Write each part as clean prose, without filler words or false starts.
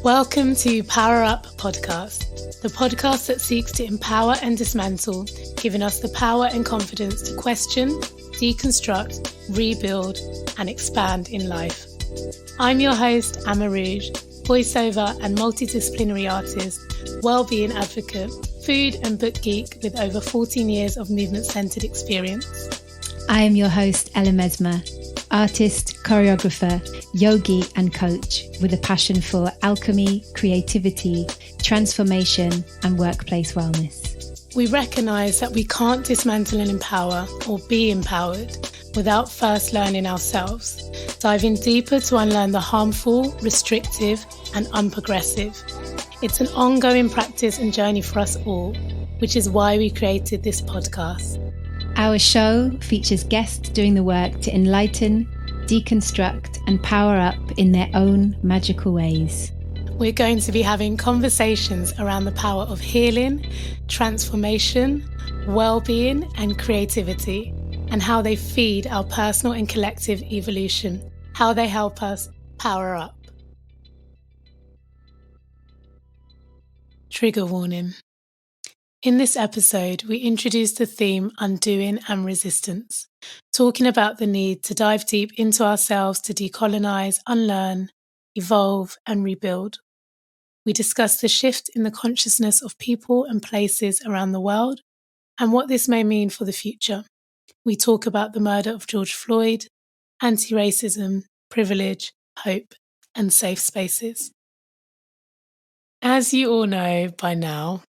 Welcome to PowerUp podcast, the podcast that seeks to empower and dismantle, giving us the power and confidence to question, deconstruct, rebuild, and expand in life. I'm your host, AmaRouge, voiceover and multidisciplinary artist, well-being advocate, food and book geek with over 14 years of movement-centered experience. I am your host, Mesma, artist, choreographer, yogi and coach with a passion for alchemy, creativity, transformation and workplace wellness. We recognise that we can't dismantle and empower or be empowered without first learning ourselves, diving deeper to unlearn the harmful, restrictive and unprogressive. It's an ongoing practice and journey for us all, which is why we created this podcast. Our show features guests doing the work to enlighten, deconstruct and power up in their own magical ways. We're going to be having conversations around the power of healing, transformation, well-being and creativity, and how they feed our personal and collective evolution, how they help us power up. Trigger warning. In this episode, we introduced the theme undoing and resistance, talking about the need to dive deep into ourselves to decolonise, unlearn, evolve and rebuild. We discussed the shift in the consciousness of people and places around the world and what this may mean for the future. We talk about the murder of George Floyd, anti-racism, privilege, hope and safe spaces. As you all know by now,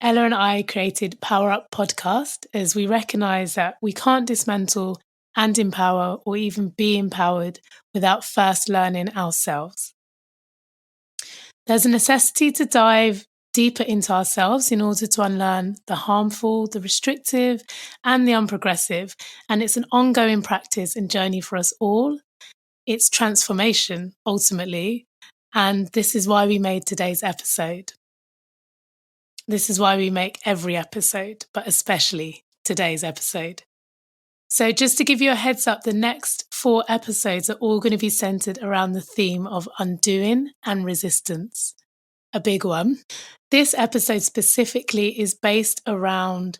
Ella and I created PowerUp podcast as we recognise that we can't dismantle and empower or even be empowered without first learning ourselves. There's a necessity to dive deeper into ourselves in order to unlearn the harmful, the restrictive and the unprogressive, and it's an ongoing practice and journey for us all. It's transformation, ultimately, and this is why we made today's episode. This is why we make every episode, but especially today's episode. So just to give you a heads up, the next 4 episodes are all going to be centered around the theme of undoing and resistance, a big one. This episode specifically is based around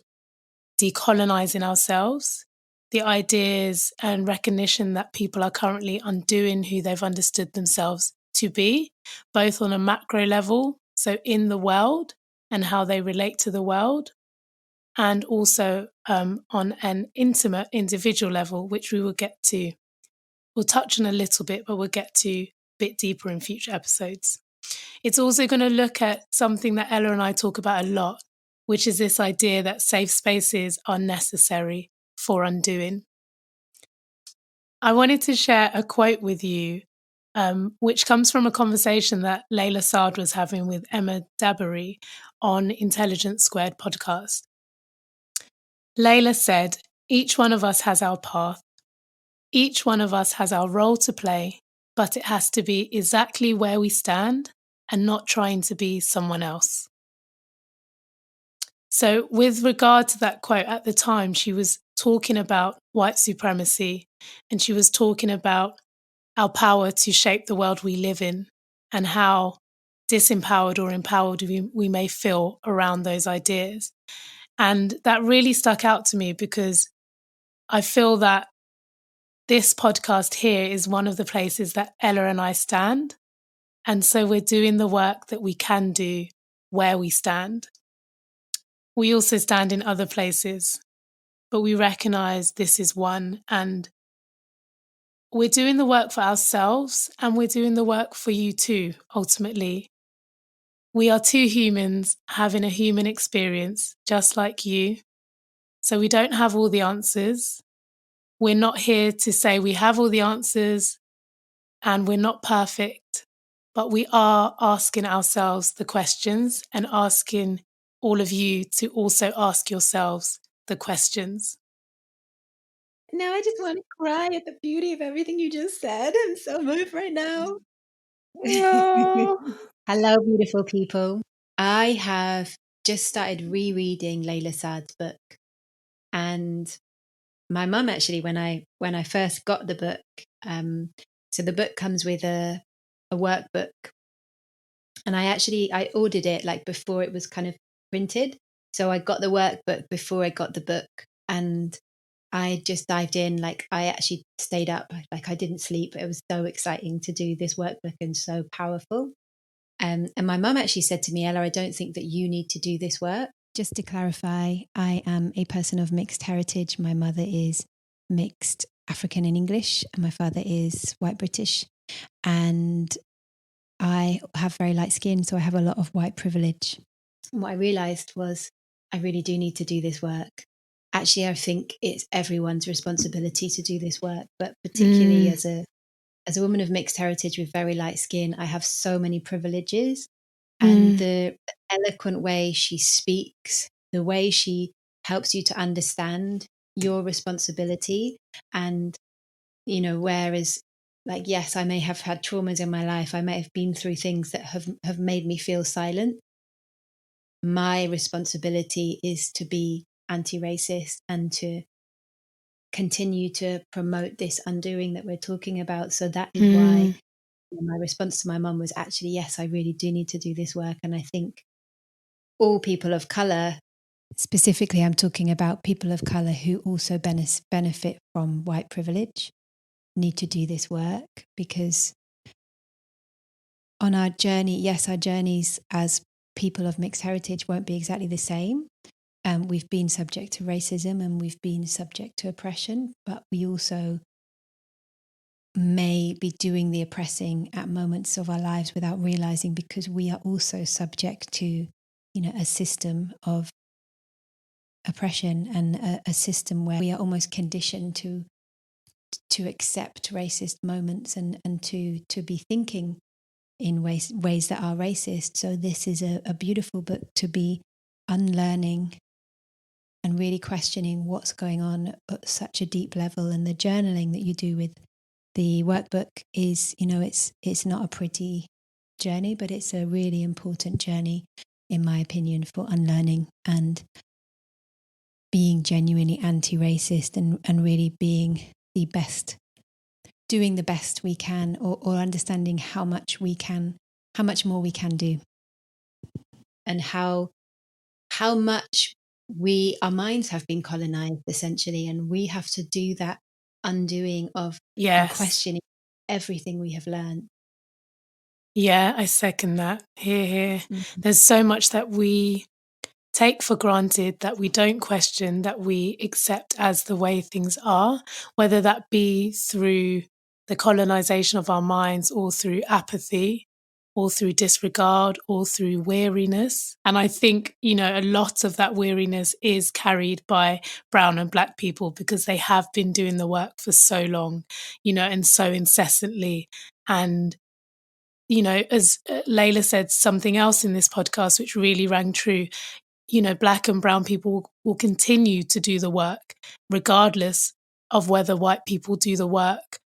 decolonising ourselves, the ideas and recognition that people are currently undoing who they've understood themselves to be, both on a macro level, so in the world, and how they relate to the world, and also on an intimate individual level, which we will get to. We'll touch on a little bit, but we'll get to a bit deeper in future episodes. It's also going to look at something that Ella and I talk about a lot, which is this idea that safe spaces are necessary for undoing. I wanted to share a quote with you, which comes from a conversation that Layla Saad was having with Emma Dabiri on Intelligence Squared podcast. Layla said, "Each one of us has our path. Each one of us has our role to play, but it has to be exactly where we stand and not trying to be someone else." So with regard to that quote, at the time, she was talking about white supremacy and she was talking about our power to shape the world we live in and how disempowered or empowered we may feel around those ideas. And that really stuck out to me because I feel that this podcast here is one of the places that Ella and I stand. And so we're doing the work that we can do where we stand. We also stand in other places, but we recognise this is one, and we're doing the work for ourselves and we're doing the work for you too, ultimately. We are 2 humans having a human experience, just like you. So we don't have all the answers. We're not here to say we have all the answers and we're not perfect, but we are asking ourselves the questions and asking all of you to also ask yourselves the questions. Now I just want to cry at the beauty of everything you just said. I'm so moved right now. Oh. Hello, beautiful people. I have just started rereading Layla Saad's book, and my mum actually, when I first got the book, so the book comes with a workbook And I ordered it like before it was kind of printed. So I got the workbook before I got the book, and I just dived in. Like I actually stayed up, like I didn't sleep. It was so exciting to do this workbook and so powerful. And my mum actually said to me, Ella, I don't think that you need to do this work. Just to clarify, I am a person of mixed heritage. My mother is mixed African and English, and my father is white British. And I have very light skin, so I have a lot of white privilege. And what I realized was I really do need to do this work. Actually, I think it's everyone's responsibility to do this work, but particularly as a woman of mixed heritage with very light skin, I have so many privileges. And the eloquent way she speaks, the way she helps you to understand your responsibility, and, you know, whereas, like, yes, I may have had traumas in my life, I may have been through things that have made me feel silent. My responsibility is to be anti-racist and to continue to promote this undoing that we're talking about. So that is why my response to my mum was actually, yes, I really do need to do this work. And I think all people of colour, specifically, I'm talking about people of colour who also benefit from white privilege, need to do this work, because on our journey, yes, our journeys as people of mixed heritage won't be exactly the same. We've been subject to racism and we've been subject to oppression, but we also may be doing the oppressing at moments of our lives without realizing, because we are also subject to, you know, a system of oppression and a system where we are almost conditioned to accept racist moments and to be thinking in ways that are racist. So this is a beautiful book to be unlearning and really questioning what's going on at such a deep level. And the journaling that you do with the workbook is, you know, it's not a pretty journey, but it's a really important journey, in my opinion, for unlearning and being genuinely anti-racist and really being the best, doing the best we can, or understanding how much more we can do, and how much our minds have been colonized essentially, and we have to do that undoing of and questioning everything we have learned. Yeah, I second that. Here. Mm-hmm. There's so much that we take for granted, that we don't question, that we accept as the way things are, whether that be through the colonization of our minds, or through apathy, or through disregard, or through weariness. And I think, you know, a lot of that weariness is carried by brown and black people, because they have been doing the work for so long, you know, and so incessantly. And you know, as Layla said something else in this podcast, which really rang true, you know, black and brown people will continue to do the work, regardless of whether white people do the work.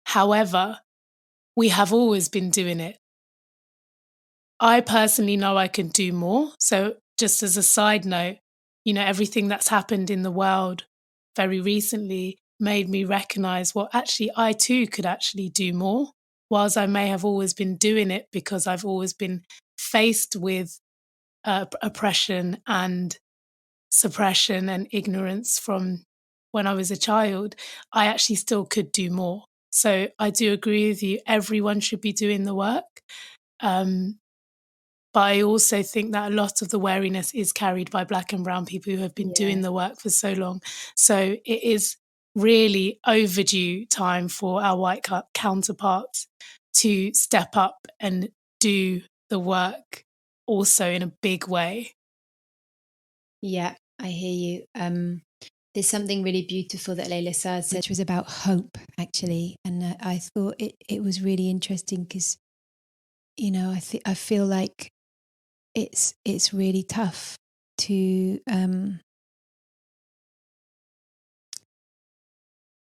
However, we have always been doing it. I personally know I can do more. So just as a side note, you know, everything that's happened in the world very recently made me recognize, well, actually, I too could actually do more. Whilst I may have always been doing it because I've always been faced with oppression and suppression and ignorance from when I was a child, I actually still could do more. So I do agree with you. Everyone should be doing the work. But I also think that a lot of the wariness is carried by black and brown people who have been doing the work for so long. So it is really overdue time for our white counterparts to step up and do the work also in a big way. Yeah, I hear you. There's something really beautiful that Layla said, which was about hope, actually. And I thought it was really interesting because, you know, I feel like it's really tough to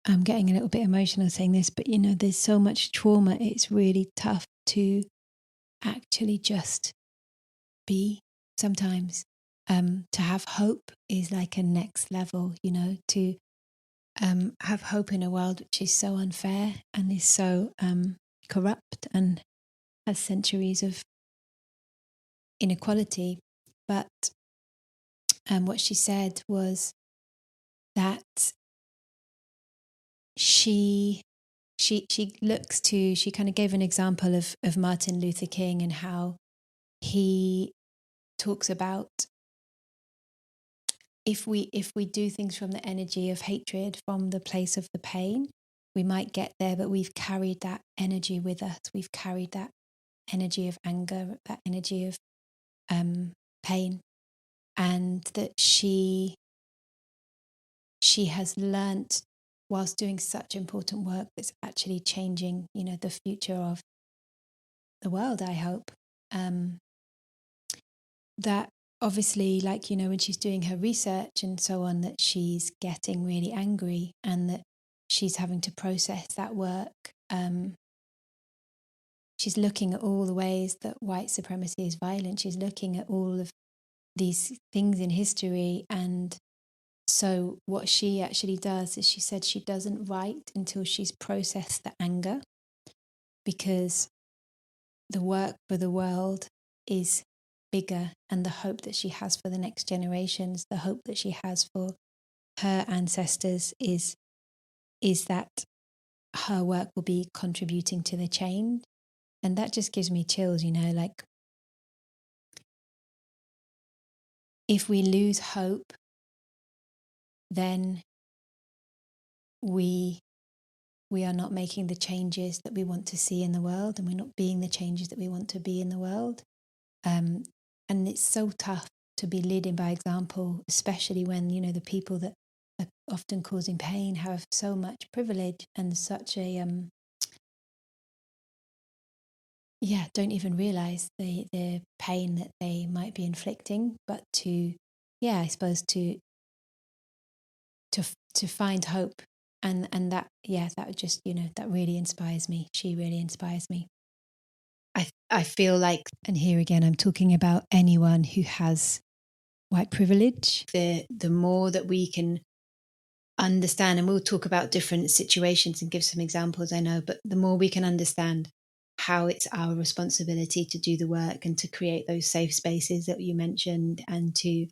I'm getting a little bit emotional saying this, but, you know, there's so much trauma. It's really tough to actually just be sometimes. To have hope is like a next level, you know, to have hope in a world which is so unfair and is so corrupt and has centuries of inequality. But what she said was that she kind of gave an example of Martin Luther King and how he talks about if we do things from the energy of hatred, from the place of the pain, we might get there, but we've carried that energy with us. We've carried that energy of anger, that energy of pain, and that she has learnt, whilst doing such important work that's actually changing, the future of the world, I hope, that obviously, like, when she's doing her research and so on, that she's getting really angry and that she's having to process that work. She's looking at all the ways that white supremacy is violent. She's looking at all of these things in history. And so what she actually does is, she said she doesn't write until she's processed the anger, because the work for the world is bigger, and the hope that she has for the next generations, the hope that she has for her ancestors is that her work will be contributing to the change. And that just gives me chills, like, if we lose hope, then we are not making the changes that we want to see in the world, and we're not being the changes that we want to be in the world. And it's so tough to be leading by example, especially when, the people that are often causing pain have so much privilege and such a, don't even realise the pain that they might be inflicting, but I suppose to find hope. And that, that just, that really inspires me. She really inspires me. I feel like, and here again, I'm talking about anyone who has white privilege. The more that we can understand, and we'll talk about different situations and give some examples, I know, but the more we can understand how it's our responsibility to do the work and to create those safe spaces that you mentioned, and to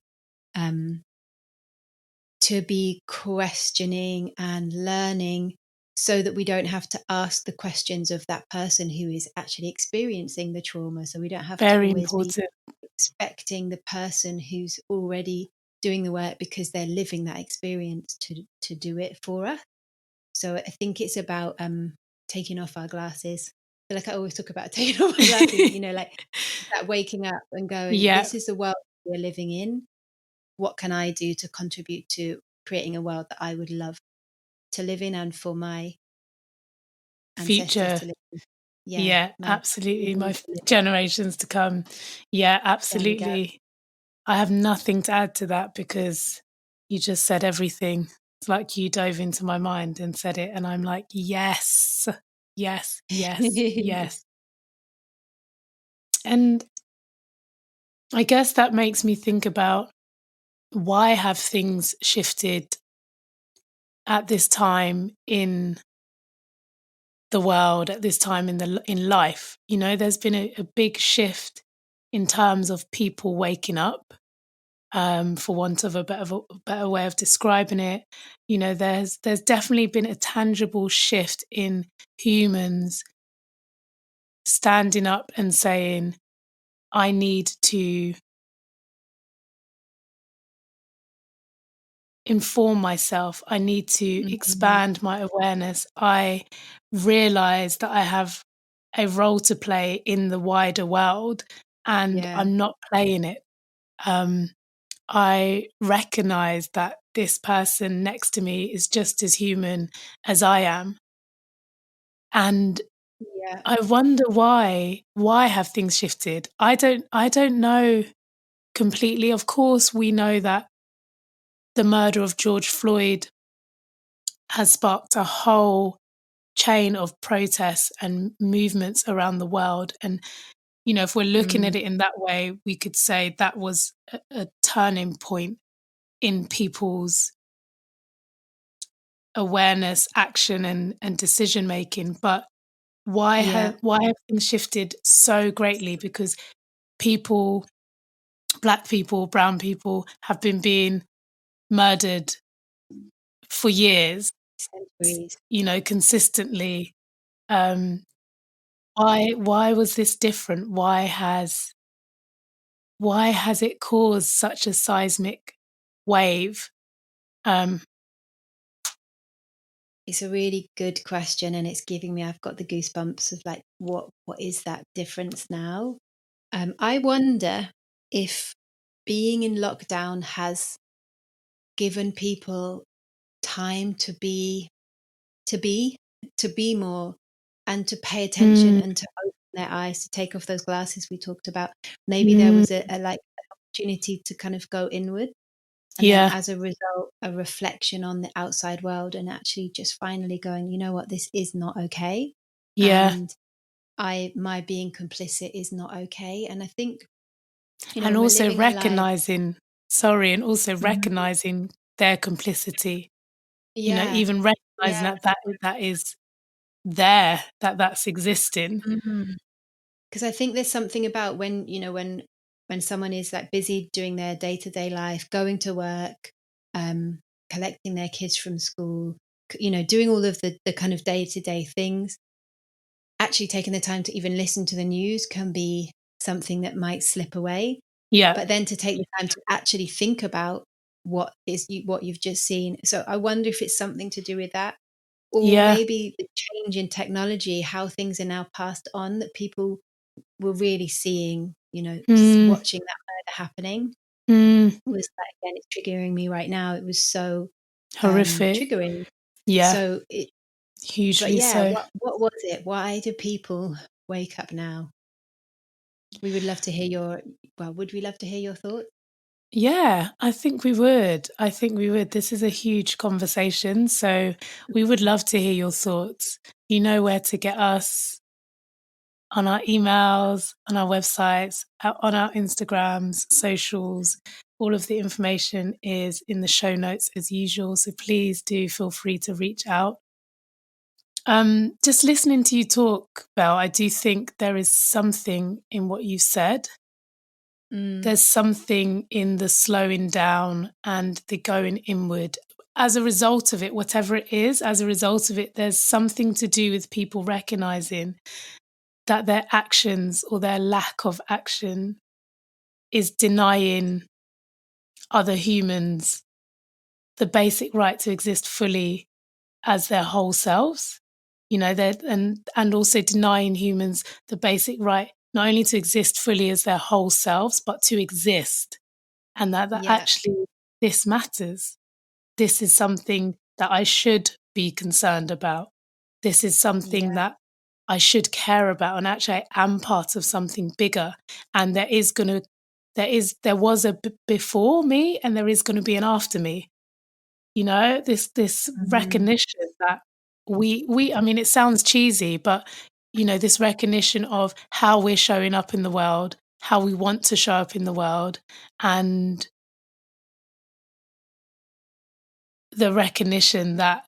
be questioning and learning, so that we don't have to ask the questions of that person who is actually experiencing the trauma. So we don't have to always be expecting the person who's already doing the work, because they're living that experience, to do it for us. So I think it's about taking off our glasses. I feel like I always talk about taking off my glasses, like that waking up and going, this is the world we're living in. What can I do to contribute to creating a world that I would love to live in, and for my future ancestors to live in? Absolutely. My generations to come. Yeah, absolutely. I have nothing to add to that, because you just said everything. It's like you dove into my mind and said it, and I'm like, yes, yes, yes, yes. And I guess that makes me think about, why have things shifted at this time in the world, at this time in life? There's been a big shift in terms of people waking up, for want of a better way of describing it. There's definitely been a tangible shift in humans standing up and saying, I need to inform myself. I need to expand my awareness. I realize that I have a role to play in the wider world, and I'm not playing it. I recognize that this person next to me is just as human as I am. And I wonder why have things shifted? I don't know completely. Of course, we know that the murder of George Floyd has sparked a whole chain of protests and movements around the world. And, if we're looking at it in that way, we could say that was a turning point in people's awareness, action, and decision making. But why have things shifted so greatly? Because people, Black people, brown people, have been being murdered for years, Centuries. consistently. Why was this different? Why has it caused such a seismic wave? It's a really good question, and it's giving me, I've got the goosebumps of like, what is that difference now? I wonder if being in lockdown has given people time to be more, and to pay attention, Mm, and to open their eyes, to take off those glasses we talked about. Maybe there mm, was a like an opportunity to kind of go inward, and then yeah, as a result, a reflection on the outside world, and actually just finally going, you know what, this is not okay. yeah. And my being complicit is not okay. And I think, And when we're also living our life. Mhm. recognizing their complicity, Yeah. even recognizing Yeah. that is there, that's existing. Because I think there's something about when, when someone is like busy doing their day-to-day life, going to work, um, collecting their kids from school, doing all of the kind of day-to-day things, actually taking the time to even listen to the news can be something that might slip away. Yeah, But then to take the time to actually think about what you've just seen. So I wonder if it's something to do with that, or yeah, maybe the change in technology, how things are now passed on, that people were really seeing, mm, watching that murder happening mm, was like, again, it's triggering me right now. It was so horrific. triggering. Yeah, So it, but hugely yeah, so. what was it? Why do people wake up now? We would love to hear would we love to hear your thoughts? Yeah, I think we would. This is a huge conversation, so we would love to hear your thoughts. You know where to get us: on our emails, on our websites, on our Instagrams, socials. All of the information is in the show notes as usual, so please do feel free to reach out. Just listening to you talk, Belle, I do think there is something in what you said. Mm, There's something in the slowing down and the going inward. As a result of it, whatever it is, as a result of it, there's something to do with people recognizing that their actions or their lack of action is denying other humans the basic right to exist fully as their whole selves. And also denying humans the basic right not only to exist fully as their whole selves, but to exist. And that yeah, actually this matters. This is something that I should be concerned about. This is something yeah, that I should care about. And actually, I am part of something bigger. And there was a before me, and there is going to be an after me. This mhm, recognition that I mean, it sounds cheesy, but this recognition of how we're showing up in the world, how we want to show up in the world, and the recognition that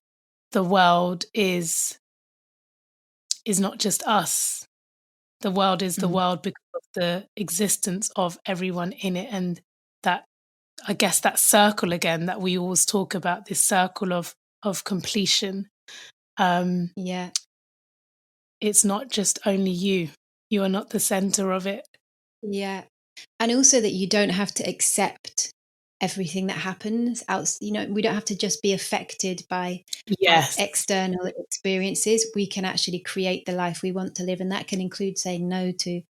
the world is not just us. The world is the mm, world because of the existence of everyone in it, and that, I guess, that circle again that we always talk about, this circle of completion. Um, yeah. it's not just only you. You are not the center of it. Yeah. And also that you don't have to accept everything that happens out, we don't have to just be affected by Yes. external experiences. We can actually create the life we want to live, and that can include saying no to,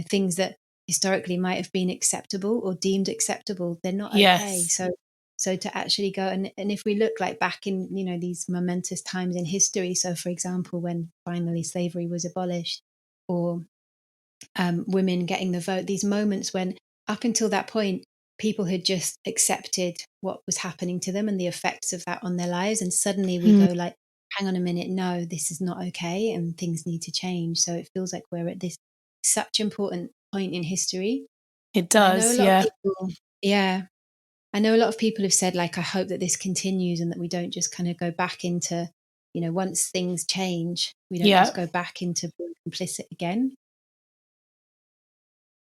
things that historically might have been acceptable or deemed acceptable. They're not okay. Yes. So to actually go, and if we look like back in, these momentous times in history, so for example, when finally slavery was abolished, or women getting the vote, these moments when up until that point, people had just accepted what was happening to them and the effects of that on their lives. And suddenly we Mm, go like, hang on a minute, no, this is not okay, and things need to change. So it feels like we're at this such important point in history. it And I know a does. lot of Yeah. people, yeah, I know a lot of people have said, like, I hope that this continues and that we don't just kind of go back into once things change, we don't just go back into being complicit again.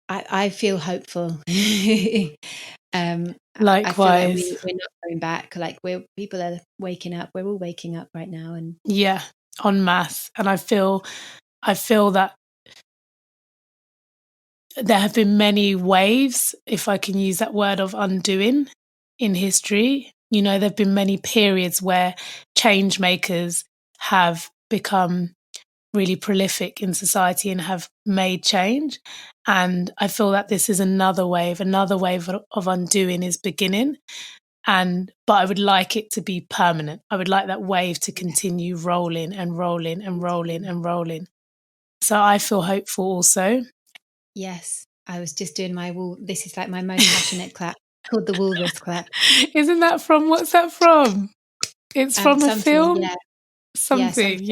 I feel hopeful. I feel like Likewise. we're not going back. Like people are waking up. We're all waking up right now, and en masse. And I feel that there have been many waves, if I can use that word, of undoing in history. There have been many periods where change makers have become really prolific in society and have made change. And I feel that this is another wave of undoing is beginning. But I would like it to be permanent. I would like that wave to continue rolling and rolling and rolling and rolling. So I feel hopeful also. Yes, I was just doing this is like my most passionate clap, called the Walrus clap. Isn't that from, what's that from? It's from a film? Yeah. Something.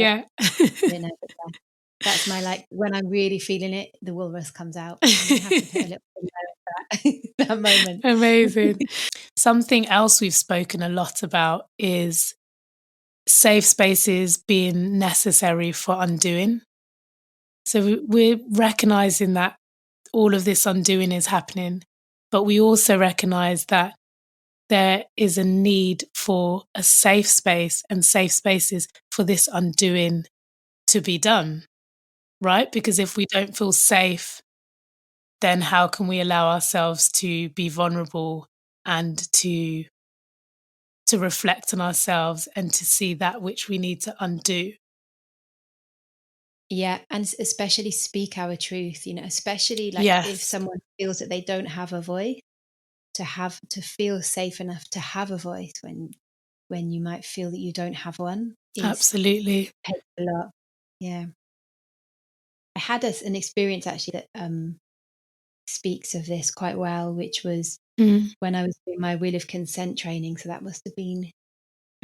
That's my, like, when I'm really feeling it, the Walrus comes out. I'm going to have to put a little video of that moment. Amazing. Something else we've spoken a lot about is safe spaces being necessary for undoing. So we're recognizing that all of this undoing is happening, but we also recognize that there is a need for a safe space and safe spaces for this undoing to be done, right? Because if we don't feel safe, then how can we allow ourselves to be vulnerable and to reflect on ourselves and to see that which we need to undo? Yeah, and especially speak our truth, especially like if someone feels that they don't have a voice, to feel safe enough to have a voice when you might feel that you don't have one. Absolutely. Takes a lot. Yeah. I had an experience actually that speaks of this quite well, which was when I was doing my Wheel of Consent training. So that must have been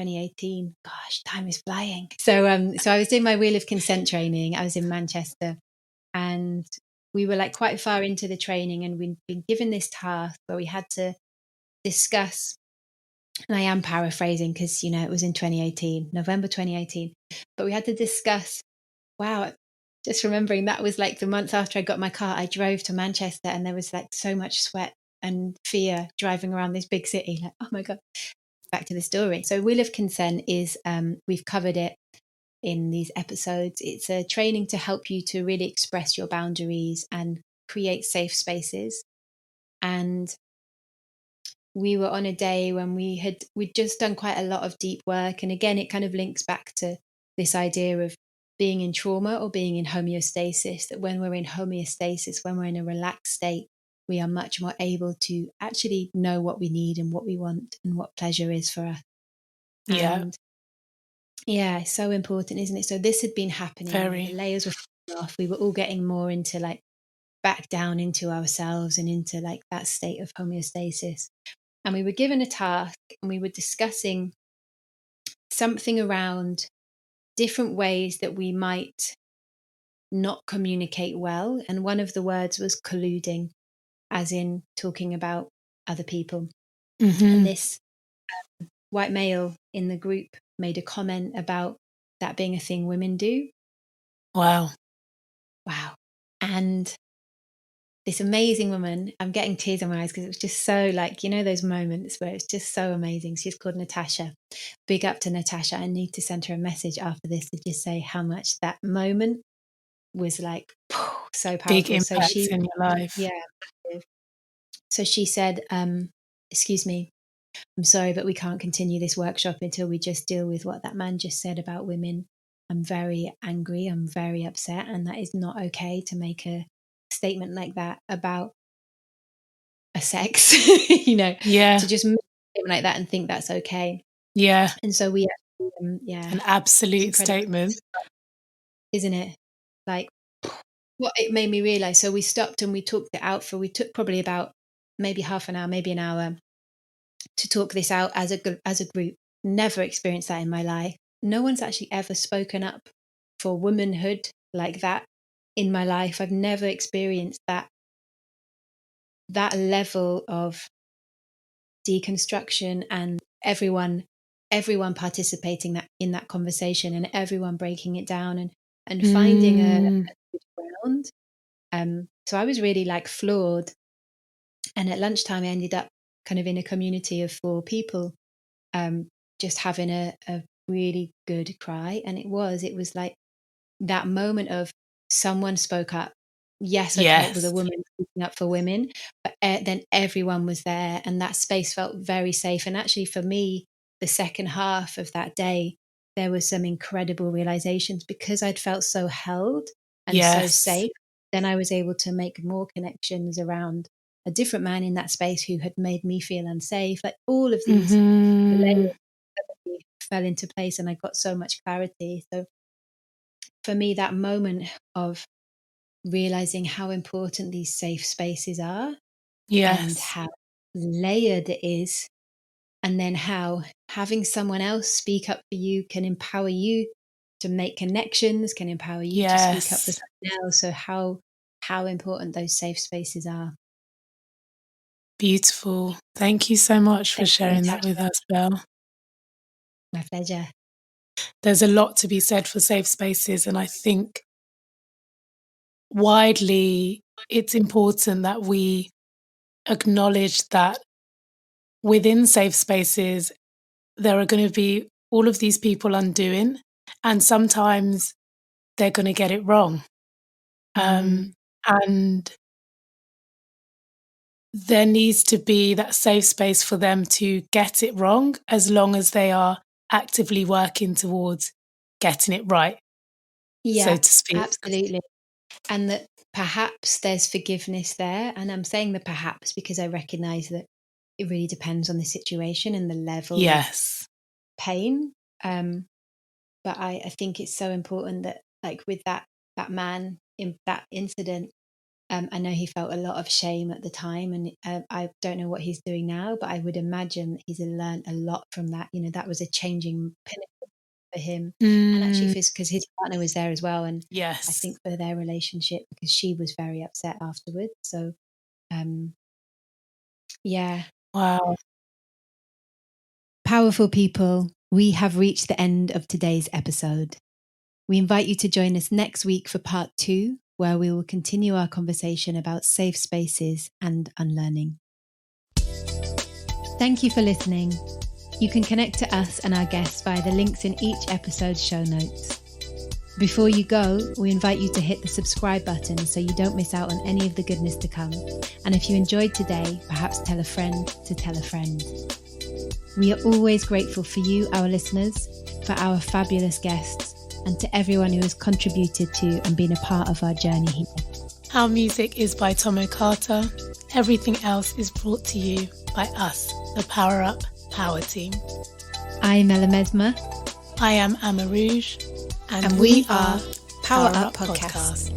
2018. Gosh, time is flying. So I was doing my Wheel of Consent training. I was in Manchester, and we were like quite far into the training, and we'd been given this task where we had to discuss, and I am paraphrasing because it was in 2018, November 2018, but we had to discuss. Wow, just remembering that was like the month after I got my car. I drove to Manchester, and there was like so much sweat and fear driving around this big city. Like, oh my God. Back to the story. So Wheel of Consent is, we've covered it in these episodes. It's a training to help you to really express your boundaries and create safe spaces. And we were on a day when we'd just done quite a lot of deep work. And again, it kind of links back to this idea of being in trauma or being in homeostasis, that when we're in homeostasis, when we're in a relaxed state, we are much more able to actually know what we need and what we want and what pleasure is for us. And yeah, so important, isn't it? So this had been happening. Very. The layers were falling off. We were all getting more into like back down into ourselves and into like that state of homeostasis. And we were given a task, and we were discussing something around different ways that we might not communicate well. And one of the words was colluding, as in talking about other people. And this white male in the group made a comment about that being a thing women do. Wow. And this amazing woman, I'm getting tears in my eyes because it was just so like, those moments where it's just so amazing. She's called Natasha. Big up to Natasha. I need to send her a message after this to just say how much that moment was like so powerful. Big impact in your life. Yeah. So she said, excuse me, I'm sorry, but we can't continue this workshop until we just deal with what that man just said about women. I'm very angry. I'm very upset. And that is not okay to make a statement like that about a sex, to just make a statement like that and think that's okay. Yeah. And so we, an absolute statement, isn't it? Like, what it made me realize. So we stopped and we talked it out we took probably about maybe half an hour, maybe an hour to talk this out as a group. Never experienced that in my life. No one's actually ever spoken up for womanhood like that in my life. I've never experienced that level of deconstruction, and everyone everyone participating in that conversation and everyone breaking it down and finding a good ground. So I was really like floored. And at lunchtime, I ended up kind of in a community of 4 people, just having a really good cry. And it was like that moment of someone spoke up. Yes, okay, it was a Yes. woman speaking up for women, but then everyone was there and that space felt very safe. And actually for me, the second half of that day, there was some incredible realizations because I'd felt so held and so Yes. safe. Then I was able to make more connections around a different man in that space who had made me feel unsafe. Like all of these layers fell into place and I got so much clarity. So for me, that moment of realizing how important these safe spaces are and Yes. how layered it is, and then how having someone else speak up for you can empower you to make connections, can empower you to speak up for Yes. someone else. So how important those safe spaces are. Beautiful. Thank you so much for Thank you, sharing that with Natasha. us, Belle. My pleasure. There's a lot to be said for safe spaces, and I think widely it's important that we acknowledge that within safe spaces there are going to be all of these people undoing, and sometimes they're going to get it wrong. Mm, And there needs to be that safe space for them to get it wrong, as long as they are actively working towards getting it right, so yeah, to speak. absolutely. And that perhaps there's forgiveness there. And I'm saying the perhaps because I recognize that it really depends on the situation and the level of Yes. pain. But I think it's so important that, like with that man in that incident, I know he felt a lot of shame at the time, and I don't know what he's doing now, but I would imagine that he's learned a lot from that. You know, that was a changing pinnacle for him, and actually, Mm, because his partner was there as well, and I yes. think for their relationship, because she was very upset afterwards. So, um, yeah, Wow. powerful people. We have reached the end of today's episode. We invite you to join us next week for part 2, where we will continue our conversation about safe spaces and unlearning. Thank you for listening. You can connect to us and our guests via the links in each episode's show notes. Before you go, we invite you to hit the subscribe button so you don't miss out on any of the goodness to come. And if you enjoyed today, perhaps tell a friend to tell a friend. We are always grateful for you, our listeners, for our fabulous guests, and to everyone who has contributed to and been a part of our journey here. Our music is by Tomo Carter. Everything else is brought to you by us, the PowerUp Power Team. I'm Mesma. I am AmaRouge, And we are PowerUp Podcast.